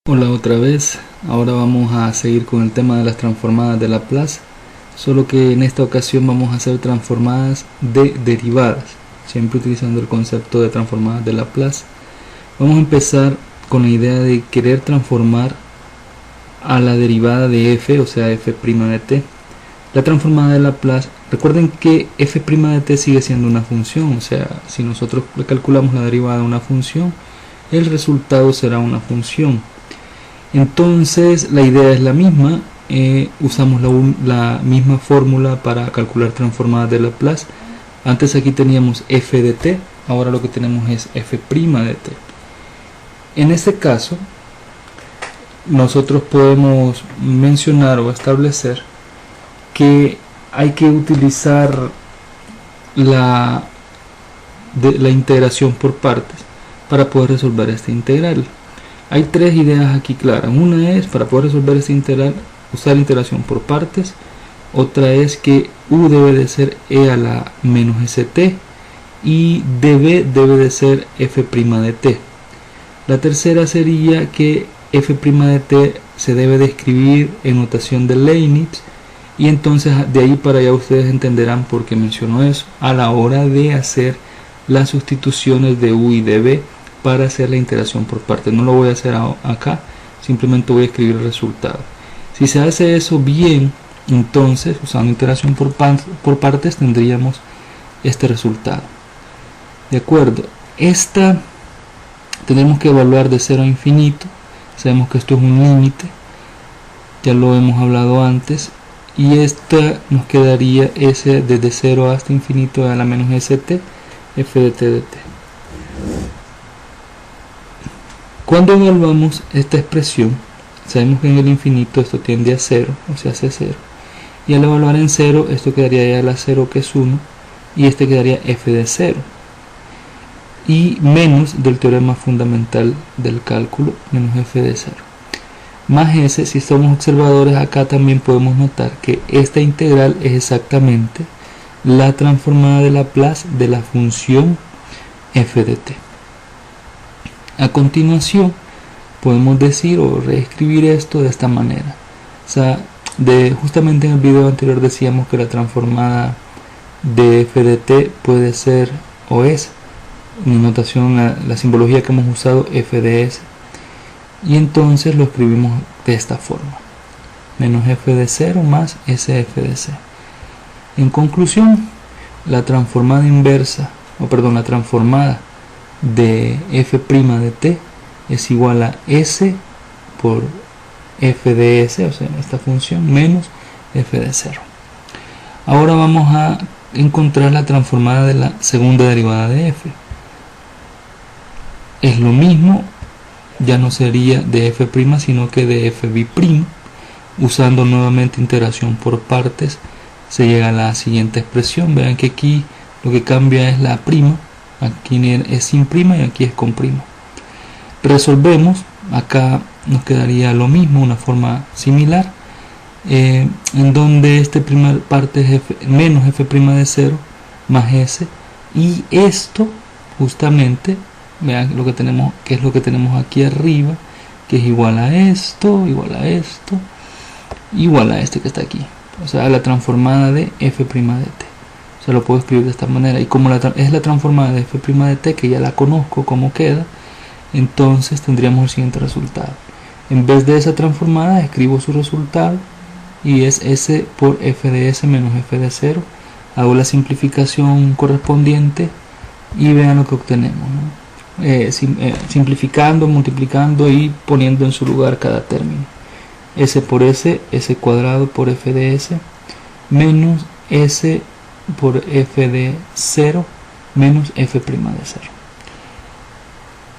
Hola otra vez, ahora vamos a seguir con el tema de las transformadas de Laplace, solo que en esta ocasión vamos a hacer transformadas de derivadas, siempre utilizando el concepto de transformadas de Laplace. Vamos a empezar con la idea de querer transformar a la derivada de f, o sea f' de t. La transformada de Laplace, recuerden que f' de t sigue siendo una función, o sea, si nosotros calculamos la derivada de una función, el resultado será una función. Entonces la idea es la misma, usamos la misma fórmula para calcular transformadas de Laplace. Antes aquí teníamos f de t, ahora lo que tenemos es f' de t. En este caso, nosotros podemos mencionar o establecer que hay que utilizar la integración por partes para poder resolver esta integral. Hay tres ideas aquí claras. Una es, para poder resolver esta integral, usar integración por partes. Otra es que u debe de ser e a la menos st y db debe de ser f' de t. La tercera sería que f' de t se debe de escribir en notación de Leibniz, y entonces de ahí para allá ustedes entenderán por qué menciono eso a la hora de hacer las sustituciones de u y de b para hacer la integración por partes. No lo voy a hacer acá, simplemente voy a escribir el resultado. Si se hace eso bien, entonces usando integración por partes tendríamos este resultado. De acuerdo, esta tenemos que evaluar de 0 a infinito. Sabemos que esto es un límite, ya lo hemos hablado antes, y esta nos quedaría s desde 0 hasta infinito a la menos st, f de t de t. Cuando evaluamos esta expresión, sabemos que en el infinito esto tiende a 0, o sea, hace 0. Y al evaluar en 0, esto quedaría ya a la 0, que es 1, y este quedaría f de 0. Y menos del teorema fundamental del cálculo, menos f de 0. Más s, si somos observadores acá también podemos notar que esta integral es exactamente la transformada de Laplace de la función f de t. A continuación podemos decir o reescribir esto de esta manera. O sea, justamente en el video anterior decíamos que la transformada de f de t puede ser o es, en notación la simbología que hemos usado, f de s, y entonces lo escribimos de esta forma: menos f de 0 más sf de c. En conclusión, la transformada inversa, la transformada de f' de t es igual a s por f de s, o sea, esta función, menos f de 0. Ahora vamos a encontrar la transformada de la segunda derivada de f. Es lo mismo, ya no sería de f', sino que de fb'. Usando nuevamente integración por partes, se llega a la siguiente expresión. Vean que aquí lo que cambia es la prima. Aquí es sin prima y aquí es con prima. Resolvemos, acá nos quedaría lo mismo, una forma similar, en donde esta primera parte es menos f' de 0 más s, y esto justamente, vean lo que tenemos, que es lo que tenemos aquí arriba, que es igual a esto, igual a esto, igual a este que está aquí, o sea, la transformada de f' de t. Se lo puedo escribir de esta manera, y como es la transformada de f' de t, que ya la conozco cómo queda, entonces tendríamos el siguiente resultado. En vez de esa transformada escribo su resultado, y es s por f de s menos f de 0. Hago la simplificación correspondiente y vean lo que obtenemos, ¿no? Simplificando, multiplicando y poniendo en su lugar cada término: s por s, s cuadrado por f de s, menos s por f de 0 menos f' de 0.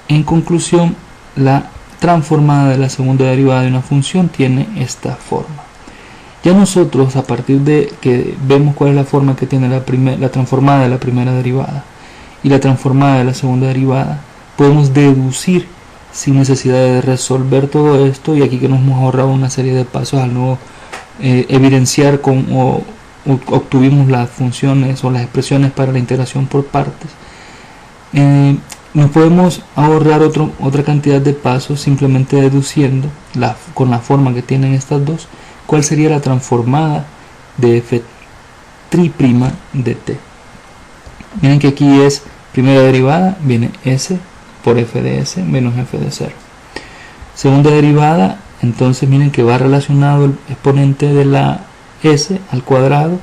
En conclusión, la transformada de la segunda derivada de una función tiene esta forma. Ya nosotros, a partir de que vemos cuál es la forma que tiene la transformada de la primera derivada y la transformada de la segunda derivada, podemos deducir sin necesidad de resolver todo esto, y aquí que nos hemos ahorrado una serie de pasos al nuevo evidenciar cómo obtuvimos las funciones o las expresiones para la integración por partes. nos podemos ahorrar otra cantidad de pasos simplemente deduciendo con la forma que tienen estas dos cuál sería la transformada de f' de t. Miren que aquí es primera derivada, viene s por f de s menos f de 0. Segunda derivada, entonces miren que va relacionado el exponente de la s al cuadrado,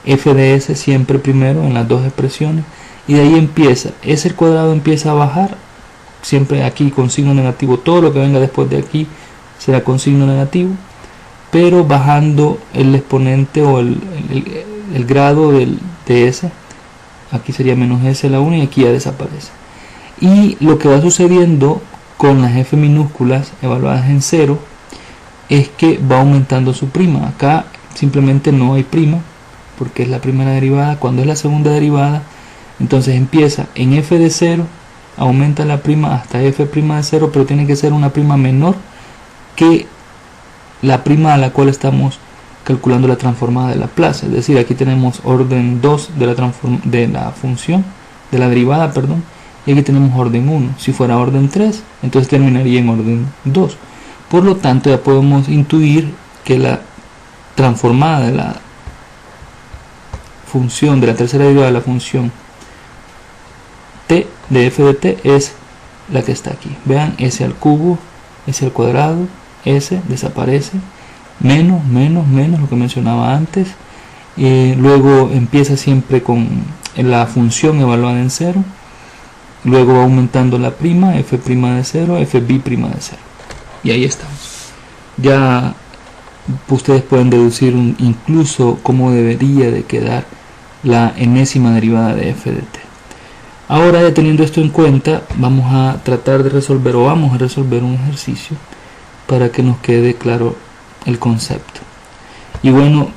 f de s siempre primero en las dos expresiones, y de ahí empieza, s al cuadrado empieza a bajar, siempre aquí con signo negativo, todo lo que venga después de aquí será con signo negativo, pero bajando el exponente o el grado de s, aquí sería menos s a la 1 y aquí ya desaparece. Y lo que va sucediendo con las f minúsculas evaluadas en 0 es que va aumentando su prima. Acá simplemente no hay prima porque es la primera derivada. Cuando es la segunda derivada, entonces empieza en f de 0, aumenta la prima hasta f' de 0, pero tiene que ser una prima menor que la prima a la cual estamos calculando la transformada de Laplace. Es decir, aquí tenemos orden 2 de la función, de la derivada, perdón, y aquí tenemos orden 1. Si fuera orden 3, entonces terminaría en orden 2. Por lo tanto, ya podemos intuir que la transformada de la función, de la tercera derivada de la función t de f de t es la que está aquí. Vean, s al cubo, s al cuadrado, s desaparece, menos, lo que mencionaba antes. Luego empieza siempre con la función evaluada en 0. Luego va aumentando la prima, f' de 0, f b' de 0. Y ahí estamos. Ya ustedes pueden deducir incluso cómo debería de quedar la enésima derivada de f de t. Ahora, ya teniendo esto en cuenta, vamos a tratar de resolver un ejercicio para que nos quede claro el concepto. Y bueno,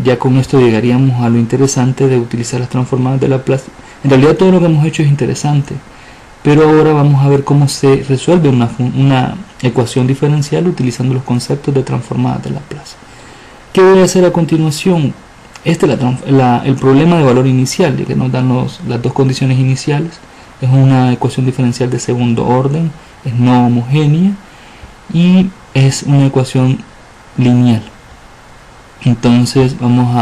ya con esto llegaríamos a lo interesante de utilizar las transformadas de Laplace. En realidad todo lo que hemos hecho es interesante, pero ahora vamos a ver cómo se resuelve una ecuación diferencial utilizando los conceptos de transformadas de Laplace. ¿Qué voy a hacer a continuación? Este es el problema de valor inicial, ya que nos dan las dos condiciones iniciales. Es una ecuación diferencial de segundo orden, es no homogénea y es una ecuación lineal. Entonces vamos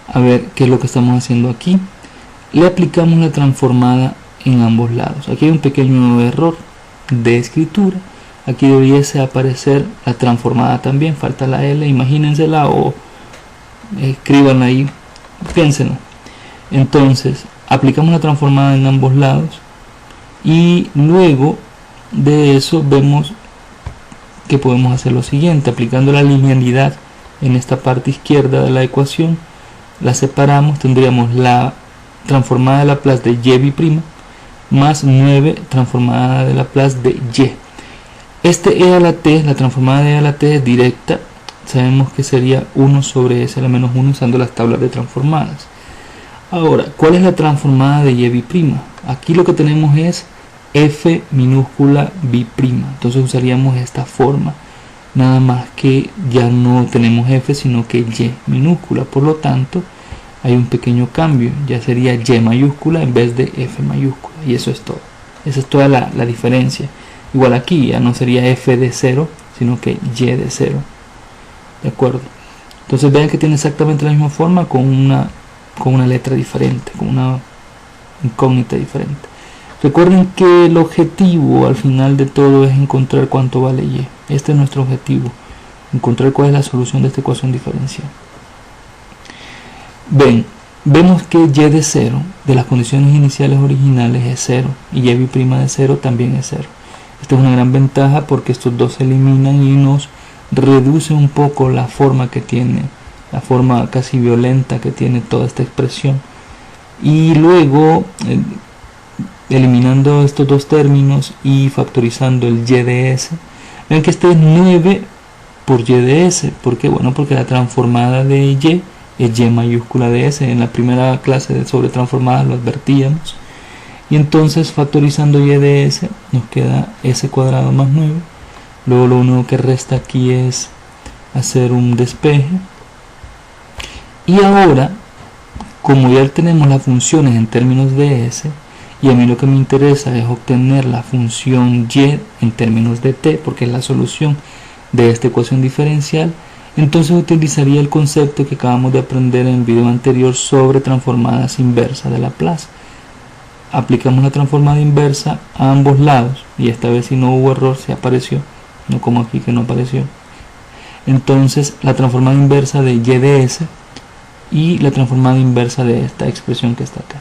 a ver qué es lo que estamos haciendo aquí. Le aplicamos la transformada en ambos lados. Aquí hay un pequeño error de escritura. Aquí debiese aparecer la transformada también, falta la L, imagínensela o escríbanla ahí, piénsenlo. Entonces aplicamos la transformada en ambos lados y luego de eso vemos que podemos hacer lo siguiente, aplicando la linealidad en esta parte izquierda de la ecuación, la separamos, tendríamos la transformada de Laplace de y' más 9 transformada de Laplace de y. Este e a la t, la transformada de e a la t es directa, sabemos que sería 1 sobre s a la menos 1 usando las tablas de transformadas. Ahora, ¿cuál es la transformada de y'? Aquí lo que tenemos es f minúscula b', entonces usaríamos esta forma, nada más que ya no tenemos f sino que y minúscula, por lo tanto hay un pequeño cambio, ya sería y mayúscula en vez de f mayúscula, y eso es todo. Esa es toda la diferencia. Igual aquí ya no sería f de 0 sino que y de 0, de acuerdo. Entonces vean que tiene exactamente la misma forma con una letra diferente, con una incógnita diferente. Recuerden que el objetivo al final de todo es encontrar cuánto vale y. Este es nuestro objetivo, encontrar cuál es la solución de esta ecuación diferencial. Vemos que y de 0 de las condiciones iniciales originales es 0 y y' de 0 también es 0. Esta es una gran ventaja porque estos dos se eliminan y nos reduce un poco la forma que tiene, la forma casi violenta que tiene toda esta expresión. Y luego eliminando estos dos términos y factorizando el y de s, ven que este es 9 por y de s. ¿Por qué? Bueno, porque la transformada de y es y mayúscula de s. En la primera clase sobre transformadas lo advertíamos. Y entonces factorizando y de s nos queda s cuadrado más 9. Luego lo único que resta aquí es hacer un despeje. Y ahora, como ya tenemos las funciones en términos de s, y a mí lo que me interesa es obtener la función y en términos de t, porque es la solución de esta ecuación diferencial, entonces utilizaría el concepto que acabamos de aprender en el video anterior sobre transformadas inversas de Laplace. Aplicamos la transformada inversa a ambos lados, y esta vez si no hubo error, se apareció, no como aquí que no apareció. Entonces la transformada inversa de y de s y la transformada inversa de esta expresión que está acá.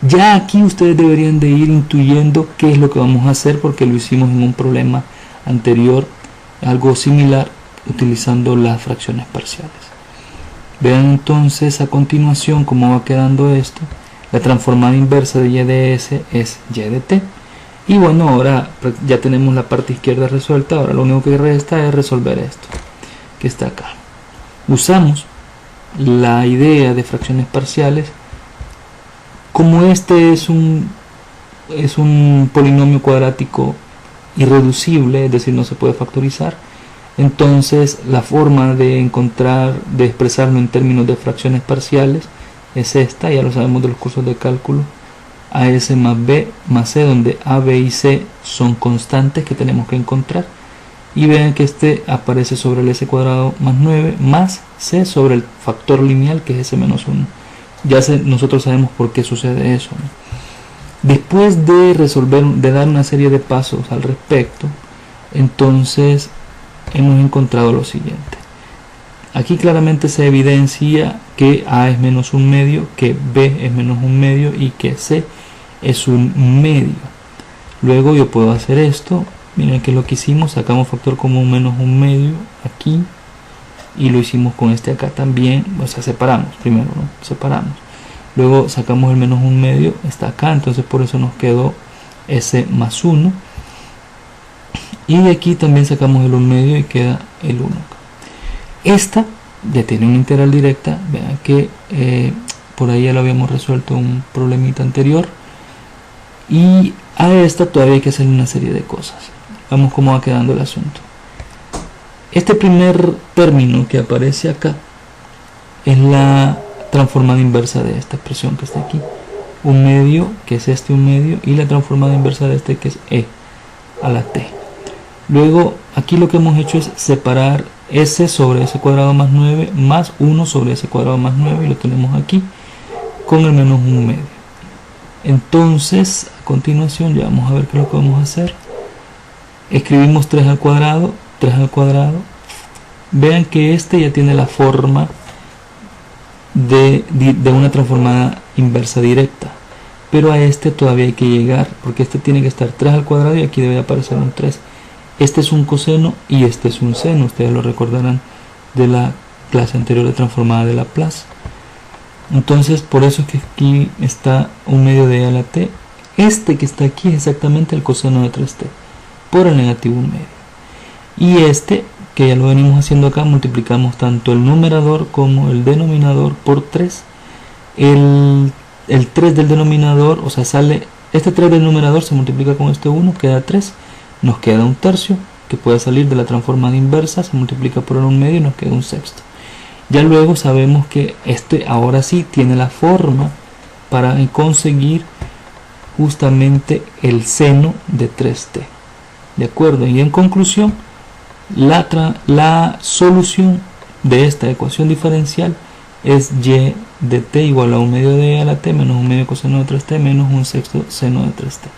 Ya aquí ustedes deberían de ir intuyendo qué es lo que vamos a hacer, porque lo hicimos en un problema anterior, algo similar, utilizando las fracciones parciales. Vean entonces a continuación cómo va quedando esto. La transformada inversa de y de s es y de t. Y bueno, ahora ya tenemos la parte izquierda resuelta. Ahora lo único que resta es resolver esto que está acá. Usamos la idea de fracciones parciales. Como este es un polinomio cuadrático irreducible, es decir, no se puede factorizar, entonces la forma de expresarlo en términos de fracciones parciales es esta, ya lo sabemos de los cursos de cálculo: as más b más c, donde a, b y c son constantes que tenemos que encontrar, y vean que este aparece sobre el s cuadrado más 9 más c sobre el factor lineal, que es s menos 1. Nosotros sabemos por qué sucede eso, ¿no? Después de dar una serie de pasos al respecto, entonces hemos encontrado lo siguiente. Aquí claramente se evidencia que a es menos un medio, que b es menos un medio y que c es un medio. Luego yo puedo hacer esto. Miren que lo que hicimos, sacamos factor común menos un medio aquí, y lo hicimos con este acá también. O sea, separamos primero, ¿no? Separamos. Luego sacamos el menos un medio, está acá, entonces por eso nos quedó s más 1. Y de aquí también sacamos el 1 medio y queda el 1 acá. Esta ya tiene una integral directa. Vean que por ahí ya lo habíamos resuelto un problemita anterior. Y a esta todavía hay que hacer una serie de cosas. Vamos cómo va quedando el asunto. Este primer término que aparece acá es la transformada inversa de esta expresión que está aquí. Un medio, que es este un medio, y la transformada inversa de este, que es e a la t. Luego aquí lo que hemos hecho es separar s sobre s cuadrado más 9 más 1 sobre s cuadrado más 9, y lo tenemos aquí con el menos 1 medio. Entonces a continuación ya vamos a ver qué es lo que vamos a hacer. Escribimos 3 al cuadrado. Vean que este ya tiene la forma de una transformada inversa directa, pero a este todavía hay que llegar, porque este tiene que estar 3 al cuadrado y aquí debe aparecer un 3. Este es un coseno y este es un seno. Ustedes lo recordarán de la clase anterior de transformada de Laplace. Entonces por eso es que aquí está un medio de e a la t. Este que está aquí es exactamente el coseno de 3t por el negativo 1 medio. Y este, que ya lo venimos haciendo acá, multiplicamos tanto el numerador como el denominador por 3. El 3 del denominador, o sea, sale este 3 del numerador, se multiplica con este 1, queda 3. Nos queda un tercio, que puede salir de la transformada inversa, se multiplica por el 1 medio y nos queda un sexto. Ya luego sabemos que este ahora sí tiene la forma para conseguir justamente el seno de 3t. ¿De acuerdo? Y en conclusión, la solución de esta ecuación diferencial es y de t igual a 1 medio de e a la t menos 1 medio coseno de 3t menos 1 sexto seno de 3t.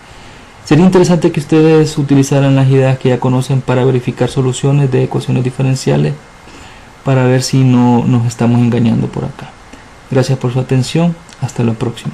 Sería interesante que ustedes utilizaran las ideas que ya conocen para verificar soluciones de ecuaciones diferenciales, para ver si no nos estamos engañando por acá. Gracias por su atención. Hasta la próxima.